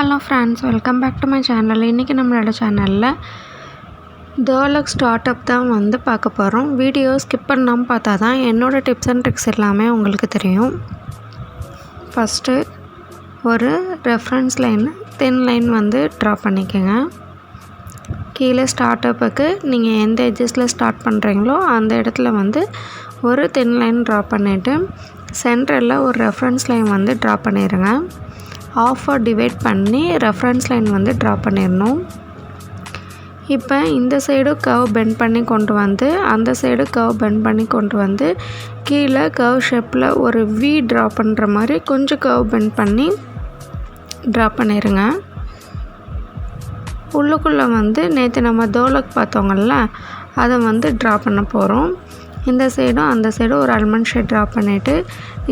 Hello friends, welcome back to my channel. இன்றைக்கி நம்மளோட சேனலில் டோலக் ஸ்டார்ட் அப் தான் பார்க்க போகிறோம். வீடியோ ஸ்கிப் பண்ணாமல் பார்த்தா தான் என்னோடய டிப்ஸ் அண்ட் ட்ரிக்ஸ் எல்லாமே உங்களுக்கு தெரியும். ஃபஸ்ட்டு ஒரு reference line thin line draw பண்ணிக்கோங்க. கீழே ஸ்டார்ட் அப்புக்கு நீங்கள் எந்த எட்ஜஸில் ஸ்டார்ட் பண்ணுறீங்களோ அந்த இடத்துல ஒரு தின் லைன் ட்ரா பண்ணிவிட்டு சென்டரில் ஒரு ரெஃபரன்ஸ் லைன் ட்ரா பண்ணிடுங்க. ஆஃபாக டிவைட் பண்ணி ரெஃபரன்ஸ் லைன் ட்ரா பண்ணிடணும். இப்போ இந்த சைடு கர்வ் பெண்ட் பண்ணி கொண்டு அந்த சைடு கர்வ் பெண்ட் பண்ணி கொண்டு கீழே கர்வ் ஷேப்பில் ஒரு வி ட்ரா பண்ணுற மாதிரி கொஞ்சம் கர்வ் பெண்ட் பண்ணி ட்ரா பண்ணிடுங்க. உள்ளுக்குள்ளே நேற்று நம்ம டோலக் பார்த்தோங்கள்ல அதை ட்ரா பண்ண போகிறோம். இந்த சைடும் அந்த சைடும் ஒரு ஆல்மண்ட் ஷேட் ட்ரா பண்ணிவிட்டு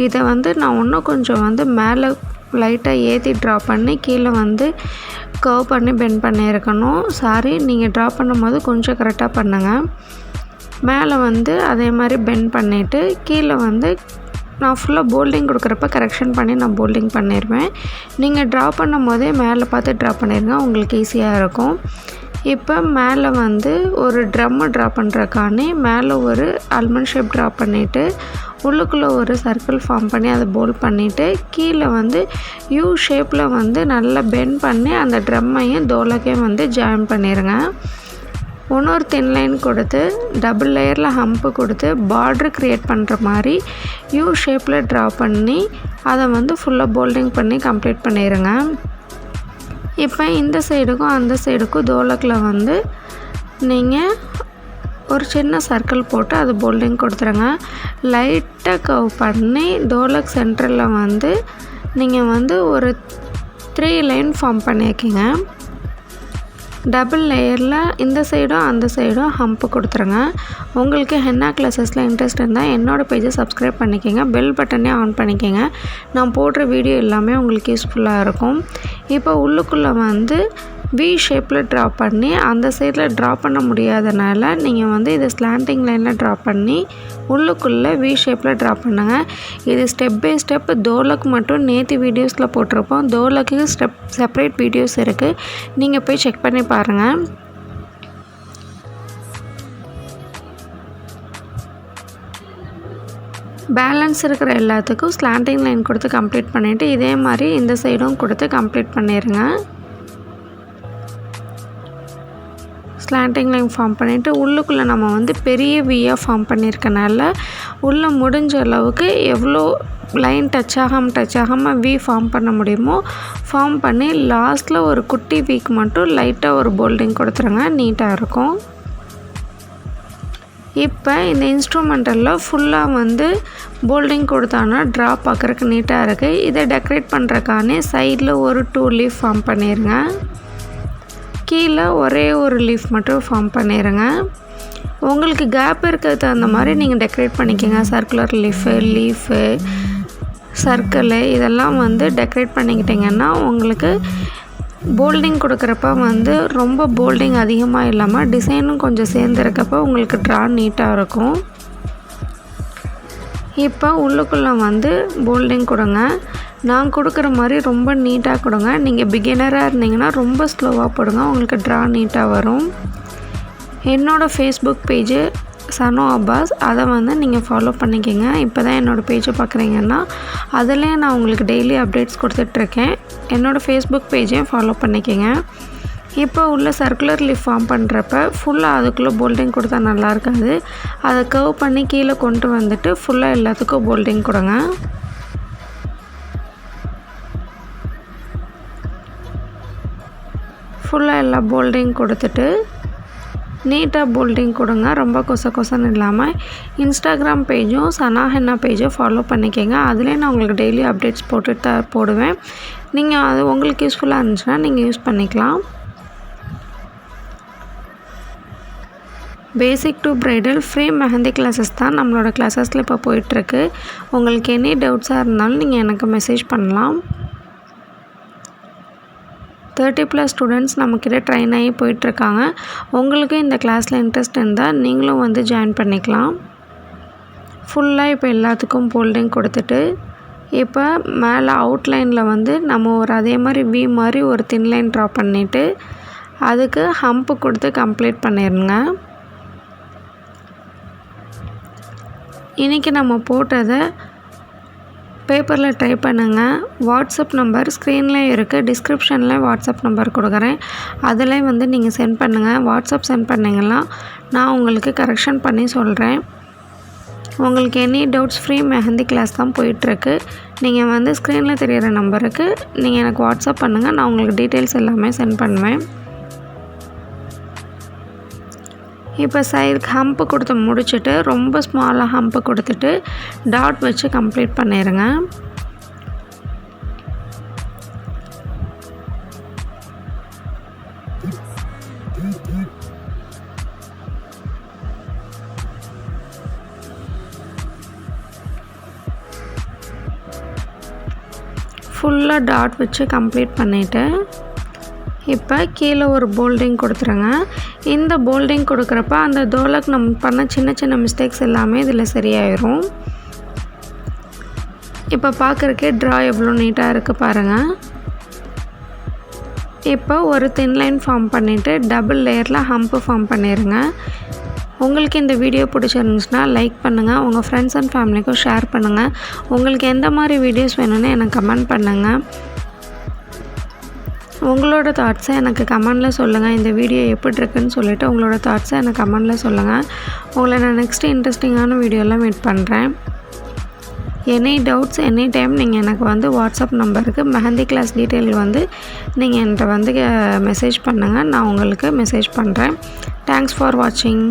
இதை நான் இன்னும் கொஞ்சம் மேலே லைட்டாக ஏற்றி ட்ரா பண்ணி கீழே கர்வ் பண்ணி பெண்ட் பண்ணியிருக்கணும். சாரி, நீங்கள் ட்ரா பண்ணும்போது கொஞ்சம் கரெக்டாக பண்ணுங்கள். மேலே அதே மாதிரி பெண்ட் பண்ணிவிட்டு கீழே நான் ஃபுல்லாக போல்டிங் கொடுக்குறப்ப கரெக்ஷன் பண்ணி நான் போல்டிங் பண்ணிடுவேன். நீங்கள் ட்ரா பண்ணும் போதே மேலே பார்த்து ட்ரா பண்ணிடுங்க, உங்களுக்கு ஈஸியாக இருக்கும். இப்போ மேலே ஒரு ட்ரம்மை ட்ரா பண்ணுறக்கானே மேலே ஒரு ஆல்மண்ட் ஷேப் ட்ரா பண்ணிவிட்டு உள்ளுக்குள்ளே ஒரு சர்க்கிள் ஃபார்ம் பண்ணி அதை போல்ட் பண்ணிவிட்டு கீழே யூ ஷேப்பில் நல்லா பெண்ட் பண்ணி அந்த ட்ரம்மையும் டோலக்கையும் ஜாயின் பண்ணிடுங்க. இன்னொரு தின் லைன் கொடுத்து டபுள் லேயரில் ஹம்ப்பு கொடுத்து பார்ட்ரு க்ரியேட் பண்ணுற மாதிரி யூ ஷேப்பில் ட்ரா பண்ணி அதை ஃபுல்லாக போல்டிங் பண்ணி கம்ப்ளீட் பண்ணிடுங்க. இப்போ இந்த சைடுக்கும் அந்த சைடுக்கும் டோலக்கில் நீங்கள் ஒரு சின்ன சர்க்கிள் போட்டு அது போல்டிங் கொடுத்துருங்க. லைட்டாக கர்வ் பண்ணி டோலக் சென்டரில் நீங்கள் ஒரு 3 லைன் ஃபார்ம் பண்ணியிருக்கீங்க. டபுள் லேயரில் இந்த சைடும் அந்த சைடும் ஹம்ப்பு கொடுத்துருங்க. உங்களுக்கு ஹென்னா கிளாஸஸில் இன்ட்ரெஸ்ட் இருந்தால் என்னோடய பேஜை சப்ஸ்கிரைப் பண்ணிக்கோங்க, பெல் பட்டனே ஆன் பண்ணிக்கோங்க. நான் போடுற வீடியோ எல்லாமே உங்களுக்கு யூஸ்ஃபுல்லாக இருக்கும். இப்போ உள்ளுக்குள்ளே வி ஷேப்பில் ட்ரா பண்ணி அந்த சைடில் ட்ரா பண்ண முடியாதனால நீங்கள் இதை ஸ்லாண்டிங் லைனில் ட்ரா பண்ணி உள்ளுக்குள்ளே வி ஷேப்பில் ட்ரா பண்ணுங்கள். இது ஸ்டெப் பை ஸ்டெப் டோலக் மட்டும் நேற்று வீடியோஸில் போட்டிருப்போம். டோலக்கு செப்பரேட் வீடியோஸ் இருக்குது, நீங்கள் போய் செக் பண்ணி பாருங்கள். பேலன்ஸ் இருக்கிற எல்லாத்துக்கும் ஸ்லாண்டிங் லைன் கொடுத்து கம்ப்ளீட் பண்ணிவிட்டு இதே மாதிரி இந்த சைடும் கொடுத்து கம்ப்ளீட் பண்ணிடுங்க. ஸ்லாண்டிங் லைன் ஃபார்ம் பண்ணிவிட்டு உள்ளுக்குள்ளே நம்ம பெரிய வியாக ஃபார்ம் பண்ணியிருக்கனால உள்ளே முடிஞ்ச அளவுக்கு எவ்வளோ லைன் டச் ஆகாமல் வி ஃபார்ம் பண்ண முடியுமோ ஃபார்ம் பண்ணி லாஸ்ட்டில் ஒரு குட்டி வீக்கு மட்டும் லைட்டாக ஒரு போல்டிங் கொடுத்துருங்க, நீட்டாக இருக்கும். இப்போ இந்த இன்ஸ்ட்ருமெண்டலில் ஃபுல்லாக போல்டிங் கொடுத்தானா ட்ரா பார்க்குறக்கு நீட்டாக இருக்குது. இதை டெக்கரேட் பண்ணுறக்கானே சைடில் ஒரு 2 லீஃப் ஃபார்ம் பண்ணிடுங்க. கீழே ஒரே ஒரு லீஃப் மட்டும் ஃபார்ம் பண்ணிடுங்க. உங்களுக்கு கேப் இருக்கிறது தகுந்த மாதிரி நீங்கள் டெக்கரேட் பண்ணிக்கோங்க. சர்க்குலர் லீஃபு சர்க்கிளு இதெல்லாம் டெக்கரேட் பண்ணிக்கிட்டிங்கன்னா உங்களுக்கு போல்டிங் கொடுக்குறப்ப ரொம்ப போல்டிங் அதிகமாக இல்லாமல் டிசைனும் கொஞ்சம் சேர்ந்துருக்கப்போ உங்களுக்கு ட்ரா நீட்டாக இருக்கும். இப்போ உள்ளுக்குள்ளே போல்டிங் கொடுங்க. நான் கொடுக்குற மாதிரி ரொம்ப நீட்டாக கொடுங்க. நீங்கள் பிகினராக இருந்தீங்கன்னா ரொம்ப ஸ்லோவாக போடுங்க, உங்களுக்கு ட்ரா நீட்டாக வரும். என்னோடய ஃபேஸ்புக் பேஜு சனோ அப்பாஸ், அதை நீங்கள் ஃபாலோ பண்ணிக்கோங்க. இப்போ தான் என்னோடய பேஜை பார்க்குறீங்கன்னா அதிலே நான் உங்களுக்கு டெய்லி அப்டேட்ஸ் கொடுத்துட்ருக்கேன். என்னோடய ஃபேஸ்புக் பேஜையும் ஃபாலோ பண்ணிக்கோங்க. இப்போ உள்ள சர்க்குலர் லீஃப் ஃபார்ம் பண்ணுறப்ப ஃபுல்லாக அதுக்குள்ளே போல்டிங் கொடுத்தா நல்லா இருக்காது. அதை கர்வ் பண்ணி கீழே கொண்டு ஃபுல்லாக எல்லாத்துக்கும் போல்டிங் கொடுங்க. ஃபுல்லாக எல்லா போல்டிங் கொடுத்துட்டு நீட்டாக போல்டிங் கொடுங்க, ரொம்ப கொசன்னு இல்லாமல். இன்ஸ்டாகிராம் பேஜும் சனா ஹென்னா பேஜும் ஃபாலோ பண்ணிக்கோங்க. அதிலே நான் உங்களுக்கு டெய்லி அப்டேட்ஸ் போடுவேன். நீங்கள் அது உங்களுக்கு யூஸ்ஃபுல்லாக இருந்துச்சுன்னா நீங்கள் யூஸ் பண்ணிக்கலாம். Basic to bridal free mehndi classes தான் நம்மளோட கிளாஸஸில் இப்போ போயிட்டுருக்கு. உங்களுக்கு எனி டவுட்ஸாக இருந்தாலும் நீங்கள் எனக்கு மெசேஜ் பண்ணலாம். 30+ ஸ்டூடெண்ட்ஸ் நம்மக்கிட்ட ட்ரெயின் ஆகி போயிட்டுருக்காங்க. உங்களுக்கு இந்த கிளாஸில் இன்ட்ரெஸ்ட் இருந்தால் நீங்களும் ஜாயின் பண்ணிக்கலாம். ஃபுல்லாக இப்போ எல்லாத்துக்கும் போல்டிங் கொடுத்துட்டு இப்போ மேலே அவுட்லைனில் வந்து நம்ம ஒரு அதே மாதிரி வி மாதிரி ஒரு தின் லைன் ட்ரா பண்ணிவிட்டு அதுக்கு ஹம்ப்பு கொடுத்து கம்ப்ளீட் பண்ணிடுங்க. இன்றைக்கி நம்ம போட்டதை பேப்பரில் ட்ரை பண்ணுங்கள். வாட்ஸ்அப் நம்பர் ஸ்க்ரீன்லேயும் இருக்குது, டிஸ்கிரிப்ஷனில் வாட்ஸ்அப் நம்பர் கொடுக்குறேன். அதில் வந்து நீங்கள் சென்ட் பண்ணுங்கள். வாட்ஸ்அப் சென்ட் பண்ணிங்கன்னா நான் உங்களுக்கு கரெக்ஷன் பண்ணி சொல்கிறேன். உங்களுக்கு any doubts free mehndi class தான் போயிட்டுருக்கு. நீங்கள் வந்து ஸ்க்ரீனில் தெரிகிற நம்பருக்கு நீங்கள் எனக்கு வாட்ஸ்அப் பண்ணுங்கள். நான் உங்களுக்கு டீட்டெயில்ஸ் எல்லாமே சென்ட் பண்ணுவேன். இப்போ சைடுக்கு ஹம்ப்பு கொடுத்து முடிச்சுட்டு ரொம்ப ஸ்மாலாக ஹம்ப்பு கொடுத்துட்டு டாட் வச்சு கம்ப்ளீட் பண்ணிடுங்க. ஃபுல்லாக டாட் வச்சு கம்ப்ளீட் பண்ணிவிட்டு இப்போ கீழே ஒரு போல்டிங் கொடுத்துருங்க. இந்த போல்டிங் கொடுக்குறப்ப அந்த டோலக் நம்ம பண்ண சின்ன சின்ன மிஸ்டேக்ஸ் எல்லாமே இதில் சரியாயிடும். இப்போ பார்க்குறக்கே ட்ரா எவ்வளோ நீட்டாக இருக்குது பாருங்கள். இப்போ ஒரு தின் லைன் ஃபார்ம் பண்ணிவிட்டு டபுள் லேயரில் ஹம்ப்பு ஃபார்ம் பண்ணிடுங்க. உங்களுக்கு இந்த வீடியோ பிடிச்சிருந்துச்சுன்னா லைக் பண்ணுங்கள், உங்கள் ஃப்ரெண்ட்ஸ் அண்ட் ஃபேமிலிக்கும் ஷேர் பண்ணுங்கள். உங்களுக்கு எந்த மாதிரி வீடியோஸ் வேணும்னு எனக்கு கமெண்ட் பண்ணுங்கள். உங்களோட தாட்ஸை எனக்கு கமெண்டில் சொல்லுங்கள். இந்த வீடியோ எப்படி இருக்குன்னு சொல்லிவிட்டு உங்களோட தாட்ஸை எனக்கு கமெண்டில் சொல்லுங்கள். உங்களை நான் நெக்ஸ்ட்டு இன்ட்ரெஸ்டிங்கான வீடியோலாம் மீட் பண்ணுறேன். எனி டவுட்ஸ் எனி டைம் நீங்கள் எனக்கு வந்து வாட்ஸ்அப் நம்பருக்கு மெஹந்தி கிளாஸ் டீட்டெயில் வந்து நீங்கள் என்கிட்ட வந்து மெசேஜ் பண்ணுங்கள். நான் உங்களுக்கு மெசேஜ் பண்ணுறேன். தேங்க்ஸ் ஃபார் வாட்சிங்.